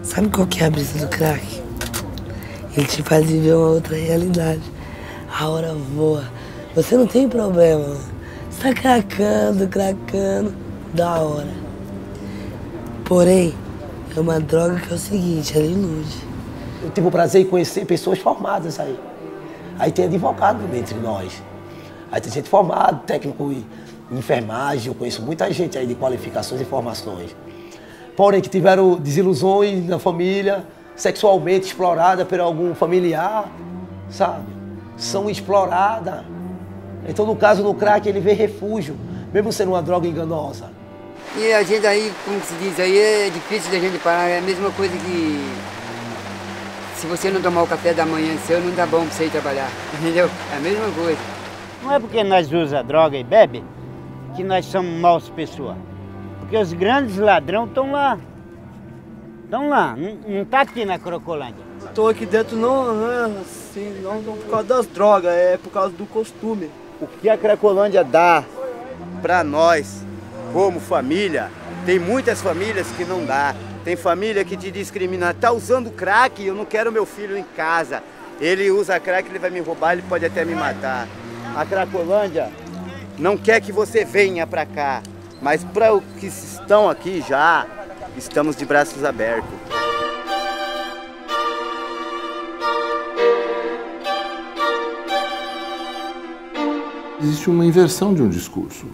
Sabe qual que é a brisa do crack? Ele te faz viver uma outra realidade. A hora voa. Você não tem problema, mano. Você tá cracando, da hora. Porém, é uma droga que é o seguinte, ela ilude. Eu tive o prazer de conhecer pessoas formadas aí. Aí tem advogado entre nós. Aí tem gente formada, técnico em enfermagem, eu conheço muita gente aí de qualificações e formações. Porém, que tiveram desilusões na família, sexualmente explorada por algum familiar, sabe? São exploradas. Então, no caso do crack, ele vê refúgio, mesmo sendo uma droga enganosa. E a gente aí, como se diz, aí é difícil da gente parar, é a mesma coisa que se você não tomar o café da manhã seu, não dá bom pra você ir trabalhar, entendeu? É a mesma coisa. Não é porque nós usamos droga e bebe que nós somos maus pessoas. Porque os grandes ladrões estão lá. Estão lá, não tá aqui na Cracolândia. Estou aqui dentro não é assim, não por causa das drogas, é por causa do costume. O que a Cracolândia dá para nós, como família, tem muitas famílias que não dá. Tem família que te discrimina. Tá usando crack, eu não quero meu filho em casa. Ele usa crack, ele vai me roubar, ele pode até me matar. A Cracolândia não quer que você venha para cá, mas para os que estão aqui já, estamos de braços abertos. Existe uma inversão de um discurso,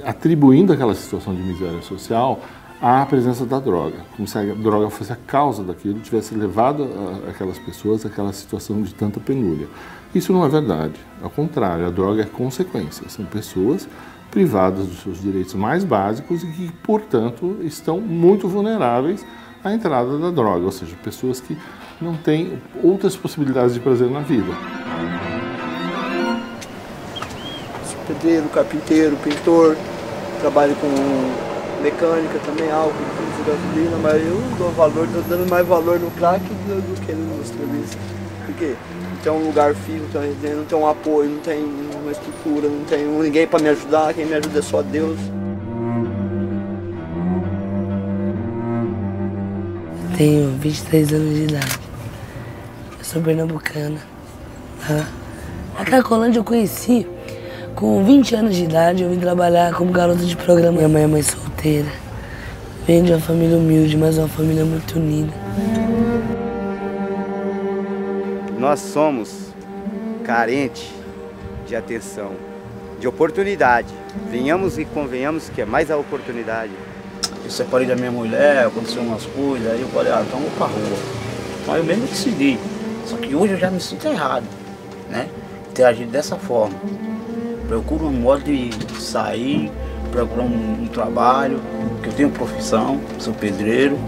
atribuindo aquela situação de miséria social à presença da droga, como se a droga fosse a causa daquilo, tivesse levado aquelas pessoas àquela situação de tanta penúria. Isso não é verdade, ao contrário, a droga é consequência, são pessoas privadas dos seus direitos mais básicos e que, portanto, estão muito vulneráveis à entrada da droga, ou seja, pessoas que não têm outras possibilidades de prazer na vida. Pedreiro, carpinteiro, pintor, trabalho com mecânica também, álcool, gasolina, mas eu dou valor, estou dando mais valor no crack do que no serviço. Por quê? Não tem um lugar fixo, não tem um apoio, não tem uma estrutura, não tem ninguém para me ajudar, quem me ajuda é só Deus. Tenho 23 anos de idade. Eu sou pernambucana. A Cracolândia eu conheci com 20 anos de idade, eu vim trabalhar como garota de programa. Minha mãe é mãe solteira. Venho de uma família humilde, mas uma família muito unida. Nós somos carentes de atenção, de oportunidade. Venhamos e convenhamos que é mais a oportunidade. Eu separei da minha mulher, aconteceu umas coisas, aí eu falei, então vou pra rua. Mas eu mesmo decidi. Só que hoje eu já me sinto errado, né? Ter agido dessa forma. Procuro um modo de sair, procurar um trabalho, que eu tenho profissão, sou pedreiro.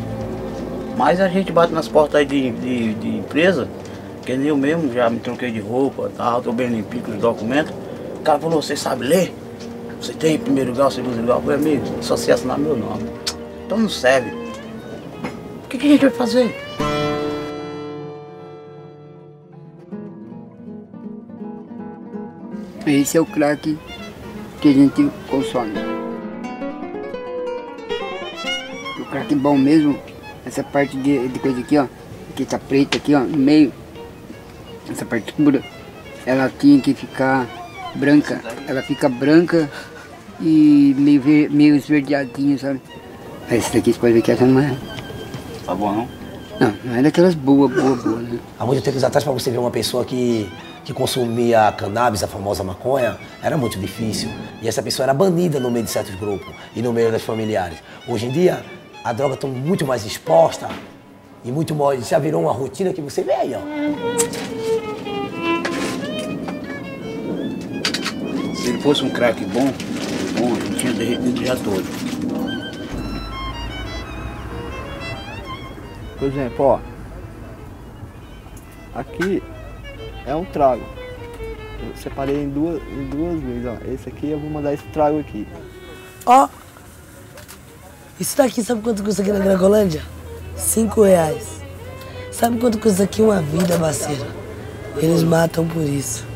Mas a gente bate nas portas aí de empresa, que nem eu mesmo já me troquei de roupa, estou bem limpinho com os documentos. O cara falou, você sabe ler? Você tem primeiro grau, segundo grau? Eu falei, amigo, só se assinar meu nome. Então não serve. O que a gente vai fazer? Esse é o crack que a gente consome. O crack bom mesmo, essa parte de coisa aqui, ó, que tá preta aqui, ó, no meio, essa parte escura, ela tinha que ficar branca. Ela fica branca e meio esverdeadinho, sabe? Esse daqui, você pode ver que essa não é. Tá bom, não? Não é daquelas boas, né? Há muito tempo atrás, para você ver uma pessoa que consumia cannabis, a famosa maconha, era muito difícil. E essa pessoa era banida no meio de certos grupos e no meio das familiares. Hoje em dia, a droga está muito mais exposta e muito mais, já virou uma rotina que você vê aí, ó. Se ele fosse um crack bom, a gente tinha derretido já todo. Por exemplo, ó, aqui é um trago. Eu separei em duas vezes, ó. Esse aqui eu vou mandar esse trago aqui. Ó, isso daqui, sabe quanto custa aqui na Cracolândia? R$5. Sabe quanto custa aqui uma vida, parceiro? Eles matam por isso.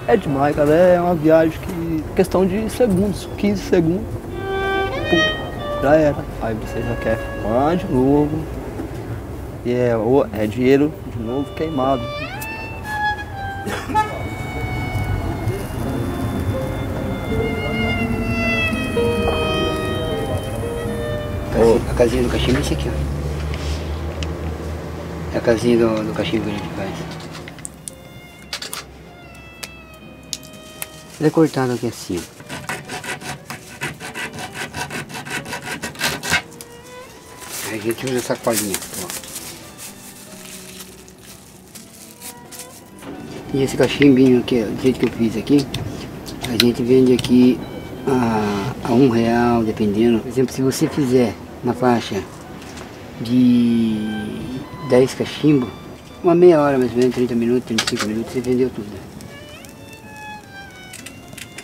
É demais, cara. É uma viagem que, questão de segundos, 15 segundos, pum, já era. Aí você já quer fumar de novo, E é dinheiro de novo queimado. A casinha do cachimbo é isso aqui, ó. É a casinha do cachimbo que a gente faz. Ele é cortado aqui assim, ó. Aí a gente usa sacolinha, ó. E esse cachimbinho aqui, do jeito que eu fiz aqui, a gente vende aqui a R$1, dependendo. Por exemplo, se você fizer uma faixa de 10 cachimbos, uma meia hora mais ou menos, 30 minutos, 35 minutos, você vendeu tudo.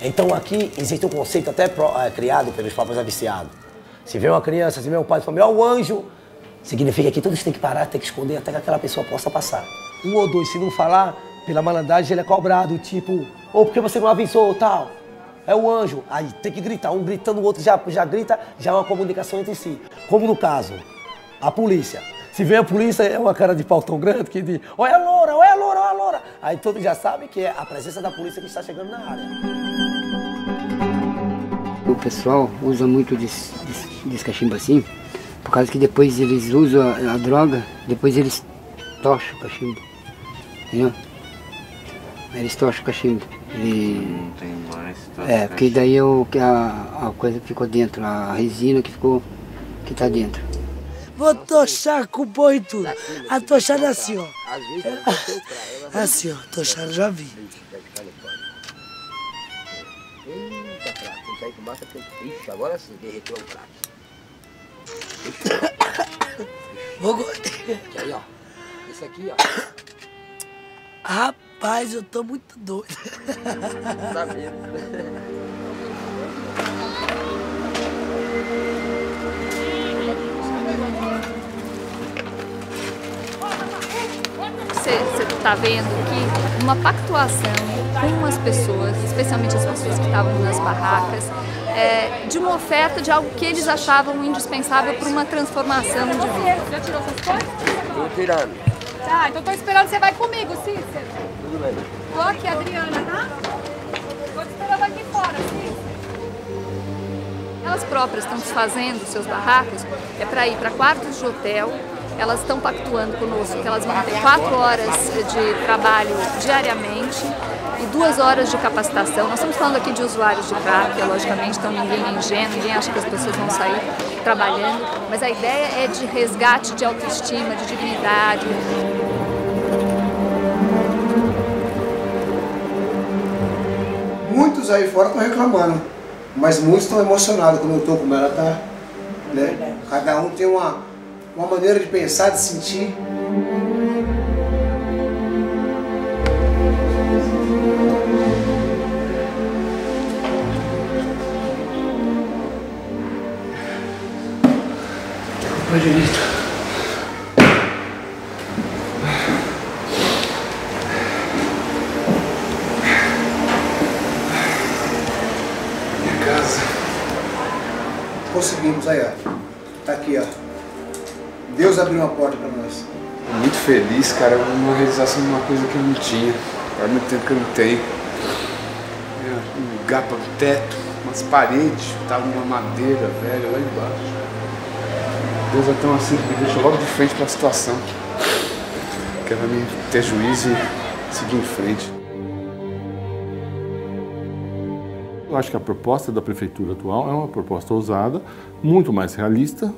Então aqui existe um conceito até criado pelos próprios aviciados. Se vê uma criança, se vê um pai de família, ó, o anjo, significa que todos têm que parar, tem que esconder até que aquela pessoa possa passar. Um ou dois, se não falar, pela malandragem ele é cobrado, tipo, ou porque você não avisou, tal. É o anjo. Aí tem que gritar, um gritando, o outro já grita, já é uma comunicação entre si. Como no caso, a polícia. Se vem a polícia, é uma cara de pau tão grande que diz, olha a loura, olha a loura, olha a loura. Aí todos já sabem que é a presença da polícia que está chegando na área. O pessoal usa muito desse cachimbo assim, por causa que depois eles usam a droga, depois eles tocham o cachimbo, entendeu? Eles tocham o cachimbo. Não tem mais. Tá porque daí a coisa que ficou dentro, a resina que tá dentro. Vou tochar com o boi e tudo. A tochada é assim, ó. Assim, ó, tochada já vi. Eita, prato, tem que sair com basta. Ixi, agora sim, derreteu o prato. Vou... Aí, ó. Esse aqui, ó. Rapaz, eu tô muito doido. Tá vendo? Você está vendo aqui uma pactuação com as pessoas, especialmente as pessoas que estavam nas barracas, de uma oferta de algo que eles achavam indispensável para uma transformação de vida. Já tirou suas coisas? Tô tirando. Tá, então tô esperando, você vai comigo, Cícero. Tudo bem. Tô aqui, Adriana, tá? Tô te esperando aqui fora, Cícero. Elas próprias estão desfazendo seus barracos para ir para quartos de hotel. Elas estão pactuando conosco que elas vão ter 4 horas de trabalho diariamente e 2 horas de capacitação. Nós estamos falando aqui de usuários de crack, logicamente, então ninguém é ingênuo, ninguém acha que as pessoas vão sair trabalhando, mas a ideia é de resgate de autoestima, de dignidade. Muitos aí fora estão reclamando, mas muitos estão emocionados quando eu estou como ela está. Né? Cada um tem uma maneira de pensar, de sentir. Vai direito. Minha casa. Conseguimos, aí ó. Tá aqui ó. Deus abriu uma porta pra nós. Muito feliz, cara. Uma realização de uma coisa que eu não tinha. Faz muito tempo que eu não tenho. Um lugar para o teto, umas paredes, tava uma madeira velha lá embaixo. Deus é tão assim que me deixa logo de frente para a situação. Que é pra mim ter juízo e seguir em frente. Eu acho que a proposta da prefeitura atual é uma proposta ousada, muito mais realista,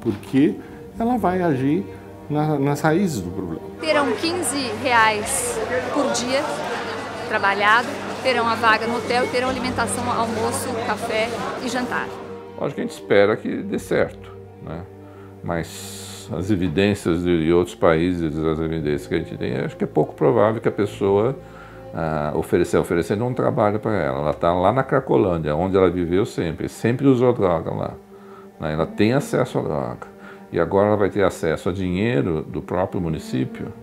porque ela vai agir nas raízes do problema. Terão R$15 por dia trabalhado, terão a vaga no hotel e terão alimentação, almoço, café e jantar. Acho que a gente espera que dê certo, né? Mas as evidências de outros países, as evidências que a gente tem, acho que é pouco provável que a pessoa oferecendo um trabalho para ela. Ela está lá na Cracolândia, onde ela viveu sempre usou droga lá, né? Ela tem acesso à droga. E agora ela vai ter acesso a dinheiro do próprio município,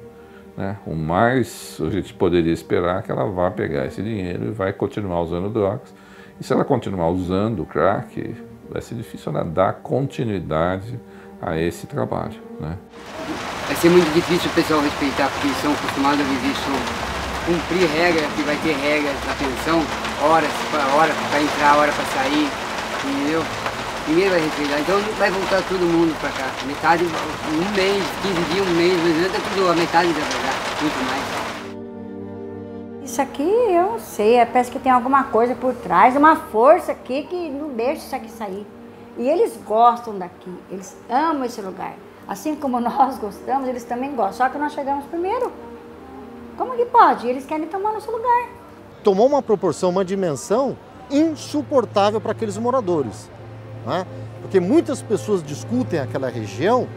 né? O mais a gente poderia esperar que ela vá pegar esse dinheiro e vai continuar usando drogas. E se ela continuar usando o crack, vai ser difícil ela dar continuidade a esse trabalho, né? vai ser muito difícil o pessoal respeitar, porque eles são acostumados a viver cumprir regras, que vai ter regras na pensão, horas para entrar, hora para sair, entendeu? Ninguém vai respeitar, então vai voltar todo mundo para cá. Metade, um mês, 15 dias, um mês, não adianta tudo, a metade já vai dar, muito mais. Isso aqui eu não sei, parece que tem alguma coisa por trás, uma força aqui que não deixa isso aqui sair. E eles gostam daqui, eles amam esse lugar. Assim como nós gostamos, eles também gostam, só que nós chegamos primeiro. Como que pode? Eles querem tomar nosso lugar. Tomou uma proporção, uma dimensão insuportável para aqueles moradores, né? Porque muitas pessoas discutem aquela região,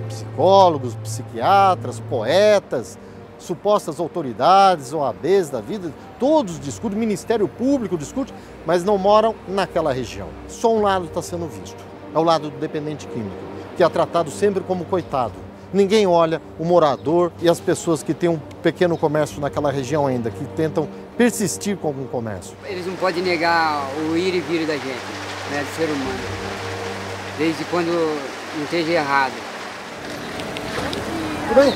psicólogos, psiquiatras, poetas, supostas autoridades, OABs da vida, todos discutem, o Ministério Público discute, mas não moram naquela região. Só um lado está sendo visto, é o lado do dependente químico, que é tratado sempre como coitado. Ninguém olha o morador e as pessoas que têm um pequeno comércio naquela região ainda, que tentam persistir com algum comércio. Eles não podem negar o ir e vir da gente, né, do ser humano, desde quando não esteja errado.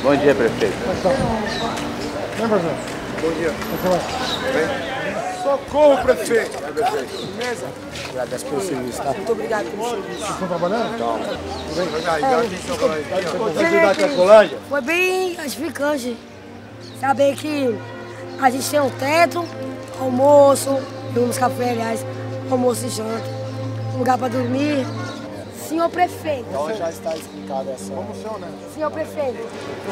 Bom dia, prefeito. Bom dia. Socorro, prefeito. Beleza? Agradeço pelo serviço, tá? Muito obrigado pelo serviço. Vocês estão trabalhando? Então. Foi bem gratificante saber que a gente tem um teto, almoço, bebemos café, aliás, almoço e janta, um lugar para dormir. Senhor prefeito. Então já está explicado essa. Como funciona? Senhor prefeito,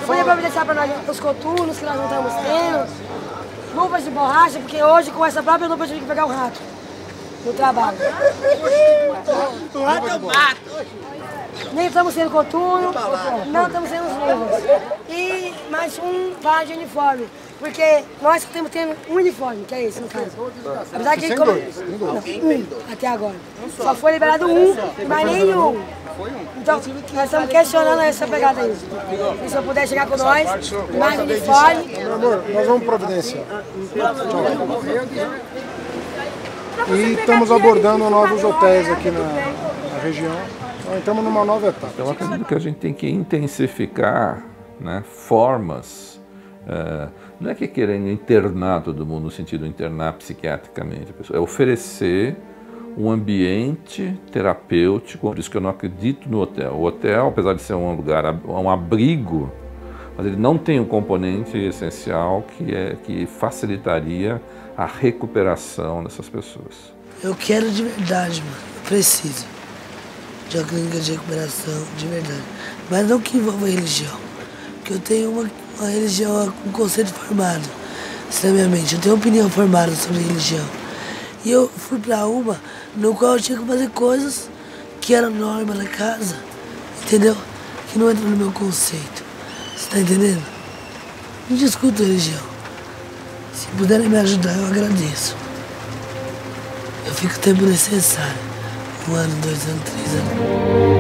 poderia providenciar para nós os coturnos que nós não estamos tendo, luvas de borracha, porque hoje com essa própria luva eu tive que pegar o rato no trabalho. O rato eu mato. Nem estamos sendo coturno, não estamos sendo luvas. E mais um par de uniforme, porque nós temos tendo um uniforme, que é esse no caso. Apesar que até agora. Só foi liberado um, mas nenhum. Então, nós estamos questionando essa pegada aí. Se o senhor puder chegar com nós, mais uniforme. Meu amor, nós vamos providenciar. E estamos abordando novos hotéis aqui na região. Então, estamos numa nova etapa. Eu acredito que a gente tem que intensificar, né, formas. Não é que querendo internar todo mundo no sentido de internar psiquiatricamente a pessoa, é oferecer um ambiente terapêutico. Por isso que eu não acredito no hotel. O hotel, apesar de ser um lugar, um abrigo, mas ele não tem um componente essencial que facilitaria a recuperação dessas pessoas. Eu quero de verdade, mano. Eu preciso de uma clínica de recuperação, de verdade. Mas não que envolva religião. Porque eu tenho uma religião, um conceito formado. Isso na minha mente. Eu tenho opinião formada sobre religião. E eu fui pra uma no qual eu tinha que fazer coisas que eram norma da casa, entendeu? Que não entram no meu conceito. Você tá entendendo? Não discuto religião. Se puderem me ajudar, eu agradeço. Eu fico o tempo necessário. 1 ano, 2 anos, 3 anos.